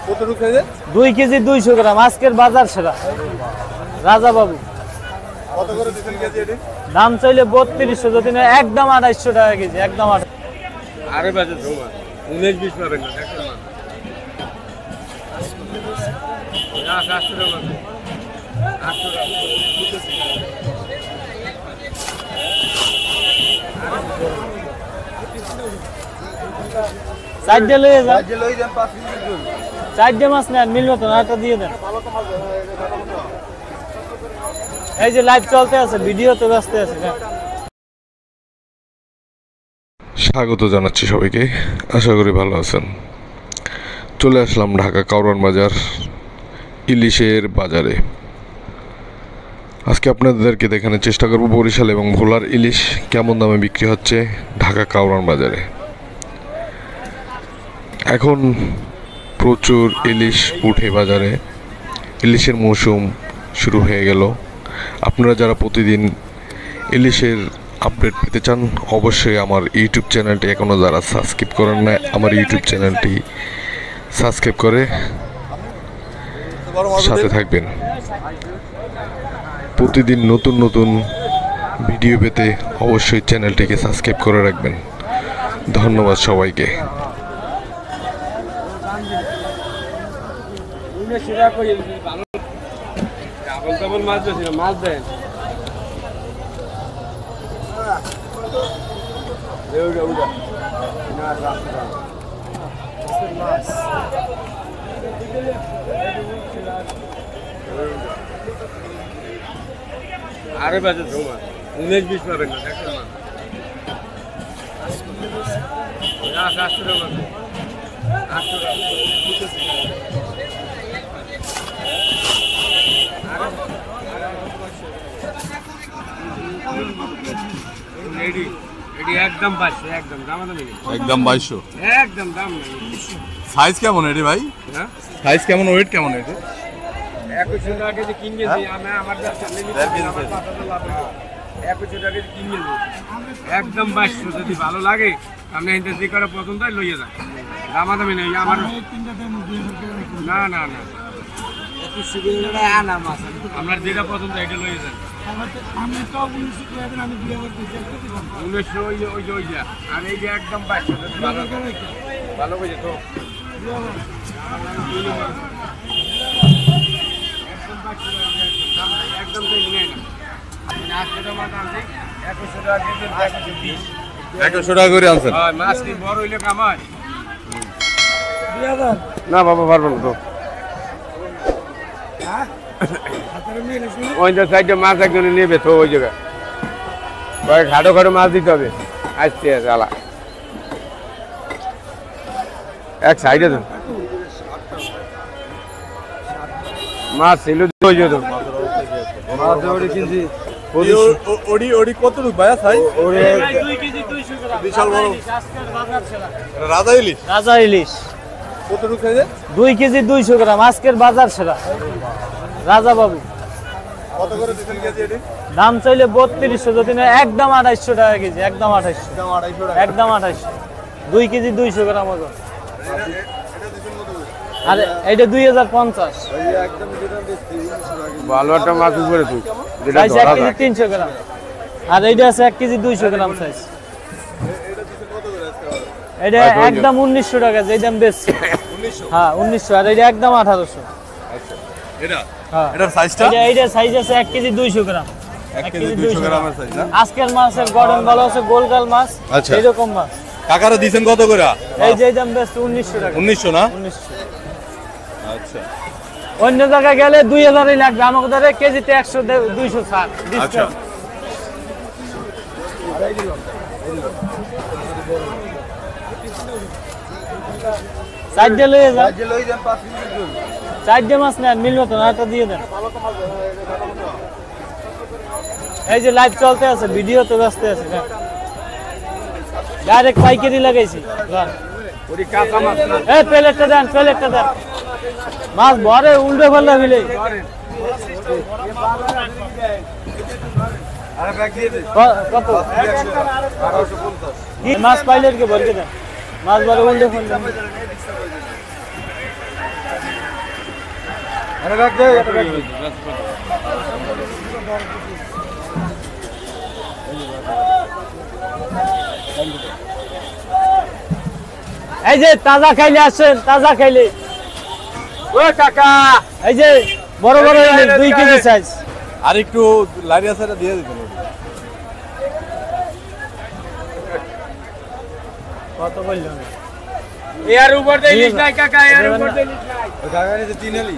কতটুকু সাইজে? 2 কেজি 200 গ্রাম, আজকের বাজার সেরা রাজা বাবু। কত করে দিচ্ছেন কেজি এটি? দাম চাইলে 3200, যদি না একদম 2800 টাকা কেজি, একদম 2800। আরে বাজে জমা 19-20 পাবেন না, দেখেন না। না 800 টাকা পাবেন, 800 টাকা। চারটে লয়ে যান, যে লই যান 5 কেজির জন্য। চারটে মাছ নেন, মিলবে তো না? একটা দিয়ে দেন। এই যে লাইভ চলতে আছে, ভিডিও তো ব্যস্ত আছে। স্বাগত জানাচ্ছি সবাইকে, আশা করি ভালো আছেন। চলে আসলাম ঢাকা কাউরান বাজার ইলিশের বাজারে। আজকে আপনাদেরকে দেখানোর চেষ্টা করব বরিশাল এবং ভোলার ইলিশ কেমন দামে বিক্রি হচ্ছে ঢাকা কাউরান বাজারে। এখন প্রচুর ইলিশ উঠে বাজারে, ইলিশের মৌসুম শুরু হয়ে গেল। আপনারা যারা প্রতিদিন ইলিশের আপডেট পেতে চান, অবশ্যই আমার ইউটিউব চ্যানেলটি এখনও যারা সাবস্ক্রাইব করেন না, আমার ইউটিউব চ্যানেলটি সাবস্ক্রাইব করে সাথে থাকবেন। প্রতিদিন নতুন নতুন ভিডিও পেতে অবশ্যই চ্যানেলটিকে সাবস্ক্রাইব করে রাখবেন। ধন্যবাদ সবাইকে। মাছ দেন আরে বাজে জমা 19-20 পাবেন না, দেখেন না। 800 টাকা পাবেন, 800 টাকা। একদম 2200, একদম দাম নেই, একদম 2200, একদম দাম নেই। সাইজ কেমন এটি ভাই? হ্যাঁ সাইজ কেমন, ওয়েট কেমন এটি? 2100 টাকা কেজি কিনছি আমি, আমার কাছে 2100 টাকা কেজি কিনছি, একদম 2200। যদি ভালো লাগে আপনি এখানে যে করে পছন্দ হয় লইয়া যান, দামাদামি নেই আমার। না না না, আপনার যেটা পছন্দ এটা লইয়া যান। 1900 ওই যে আর এই যে একদম 2200। ভালো বুঝে তো একদম তো নেই না। 2100 টাকা করে আনছেন? মাছ কি বড় হইলে কামায় না বাবা, পারবো না তো। ওই যে সাইডে মাছ একজনে নেবে তো, ওই জায়গায় খাটো খাটো মাছ দিতে হবে। আসছে জ্বালা এক সাইডে তো মাছ ছিল, কতটুকু ভাইয়া সাইজ? বিশাল বড় রাজা ইলিশ। রাজা ইলিশ কতটুকু সাইজে? 2 কেজি 200 গ্রাম, আজকের বাজার সেরা রাজা বাবু। কত করে দিচ্ছেন কেজি এটি? দাম চাইলে 3200, যদি না একদম 2800 টাকা কেজি, একদম 2800, একদম 2800। 2 কেজি 200 গ্রাম ওজন। আর এটা 2050। ভালো একটা মাছ উপরে তুই, সাইজ 1 কেজি 300 গ্রাম। আর এইটা আছে 1 কেজি 200 গ্রাম সাইজ। এটা একদম 1900 টাকা, যেই দাম বেশি। হ্যাঁ 1900, আর এটা একদম 1800। আচ্ছা, এটা হ্যাঁ, এটার সাইজটা? এইটা সাইজ আছে 1 কেজি 200 গ্রাম। 1 কেজি 200 গ্রামের সাইজ না? আজকের মাছের গড়ন ভালো আছে, গোলগাল মাছ, আচ্ছা। এইরকম মাছ। কাকারা দিবেন কত করে? এই যে দাম বেশি 1900 টাকা। 1900 না? 1900। আচ্ছা অন্য জায়গায় গেলে 2000ই লাগবে, আমাকে ধরে কেজিতে 100 200 ছাড় আচ্ছা। চারটে লয়ে যান, চারটে মাছ নেন, মিলবে তো না? একটা দিয়ে দেন। এই যে লাইভ চলতে আছে, ভিডিও তো ব্যস্ত আছে। ডাইরেক্ট পাইকারি লাগাইছি। এই প্লেটটা দেন, প্লেটটা দেন। মাছ ভরে উল্টে ফেললে ফেলে কত মাছ পাইলে ভরকে দেন, মাছ ভরে উল্টে ফেললে। এই যে তাজা খাইলে আসেন, তাজা খাইলে। ও কাকা, এই যে বড় বড় ইলিশ 2 কেজি সাইজ। আর একটু লাইরিয়া সাইডে দিয়ে দিতেন। কত বললেন? এর উপর দিয়ে ইলিশ নাই কাকা, এর উপর দিয়ে ইলিশ নাই। ওই কাকা নিতে 3 এলি।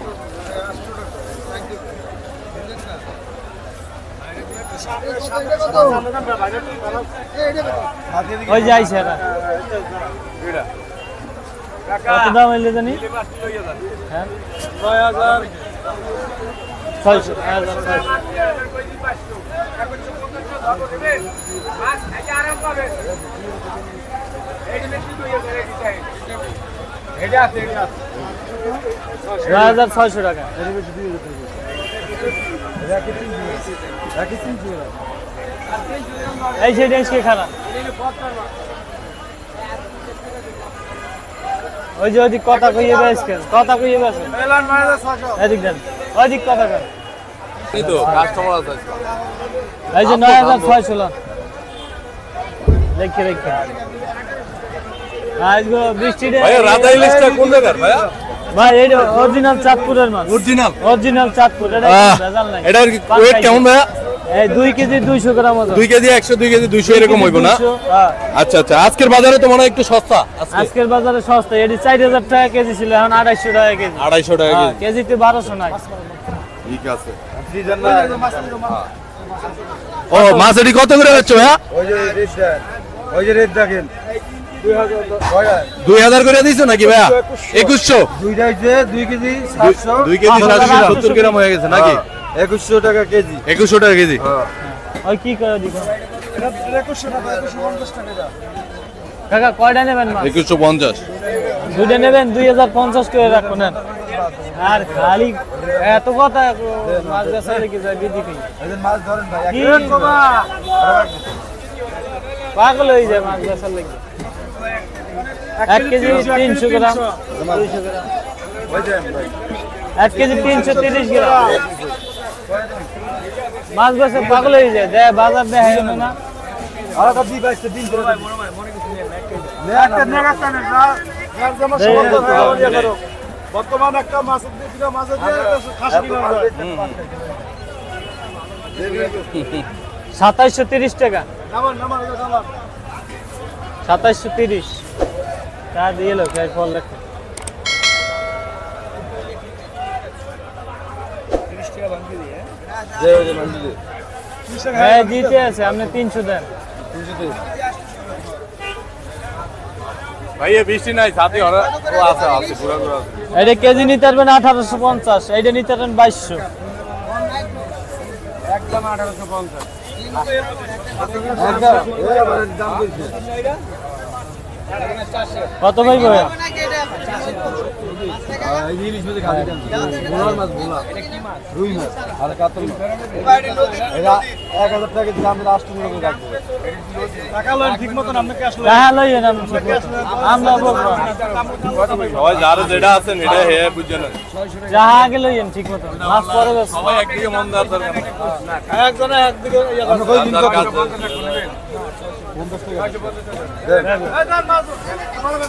ওই যাইছে এরা। কত দাম হইলে জানি? হ্যাঁ 6000 600 600 টাকা। এই সেটা কে খারাপ? ওই যে ওদিক কথা কইয়ে বেসকেন, কথা কইয়ে বেসেন। এদিক দেন, ওদিক কথা কন। এই তো কাস্টমার আছে। এই যে 9600 দেখি দেখি। আজগো বৃষ্টিতে ভাই রাধা ইলিশটা কোন জায়গার ভাইয়া? ভাই এটা অরিজিনাল চাঁদপুরের মাছ। অরিজিনাল চাঁদপুর, এটা ভেজাল নাই। এটার ওয়েট কেমন ভাইয়া? এই 2 কেজি 200 গ্রাম ওজন। 2 কেজি 100, 2 কেজি 200 এরকম হইব না? হ্যাঁ। আচ্ছা আচ্ছা, আজকের বাজারে তো মনে হয় একটু সস্তা আজকে। আজকের বাজারে সস্তা। এটি 4000 টাকা কেজি ছিল, এখন 250 টাকা কেজি। 250 টাকা কেজি। কেজিতে 1200 নাই। ঠিক আছে। ও মাছ এটি কত করে বেচছো ভাইয়া? ওই যে রেট দেখেন 2000 করে দিছো নাকি ভাইয়া? 2100। দুইটা হচ্ছে 2 কেজি 700 2 কেজি 770 গ্রাম হয়ে গেছে নাকি? 2100 টাকা কেজি। 2100 টাকা কেজি। ওই কি করে দিবেন? 2100 টাকা 2150 টাকা। কাকা কয়টা নেবেন মাছ? 2150। দুইটা নেবেন 2050 করে রাখুন। আর খালি এত কথা মাছ বেচা রেখে যায় বিদিকে। এদের মাছ ধরেন ভাই কি পাগল হয়ে যায় মাছ বেচার লেগে। 1 কেজি 300 গ্রাম 200 গ্রাম। ওই দেন ভাই 1 কেজি 330 গ্রাম মাছ বেচে পাগল হয়ে যায়। দেয় বাজার দেয় না। আর কত দি বাইছে দিন করে ভাই মনে কিছু নিয়ে না বর্তমান একটা মাছ দিয়ে মাছের দিয়ে খাসি কিনা যায় 2730 টাকা। নামান 2730 তা দিয়ে লো ফের ফল দেখো। 30 টাকা বাকি দিয়ে হ্যাঁ দিতে আছে, আপনি 300 দেন। ভাই এই বৃষ্টি নাই সাথে ওরা ও আছে আছে পুরো পুরো আছে। এটা কেজি নিতে পারবেন 1850, এইটা নিতে পারবেন 2200। একদম 1850। দাম কইছে কত ভাই ভাই? এই ইলিশ মাছ খালি দাম ভোলার মাছ ভোলা এটা কি মাছ? রুই মাছ আর কাতল মাছ। এরা 1000 টাকা কেজি দাম রাষ্ট্র নিয়ে রাখবে। টাকা লয় ঠিক মতন আপনি ক্যাশ লয়। টাকা লইয়েন আপনি ঠিক মতো। আমরা বলবো সবাই যার যেটা আছেন এটা হে বুঝছেন। যাহা আগে লইয়েন ঠিক মতো। মাছ পরে বেশ। সবাই একদিকে মন দেওয়ার দরকার নেই। একজনে একদিকে আপনি কই দিন কত? 50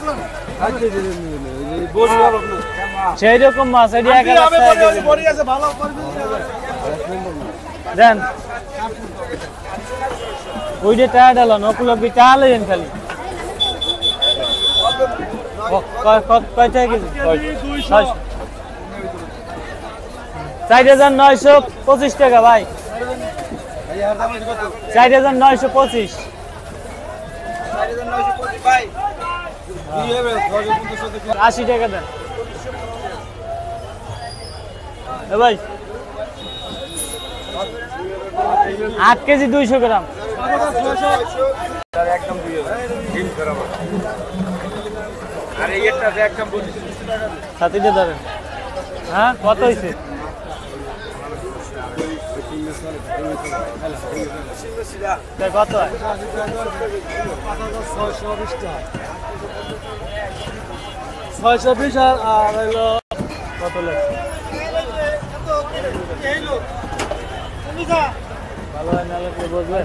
টাকা। সেই রকম মাছ এটি 1000 টাকা কেজি। দেন ওইটা টাকা ডালো নকুলব্বি টাকা লইয়েন খালি। কয় টাকা কেজি? 4925 টাকা ভাই। 4925। 80 টাকা দেন এ ভাই। 8 কেজি 200 গ্রাম। একদম 2000 গ্রাম। আর এইটা একদম 25 টাকা। সাথীটা ধরেন। হ্যাঁ কত হয়েছে? কত হয়? 620 আর হলো কত লাগছে? ভালো হয় না লাগলে বলবেন।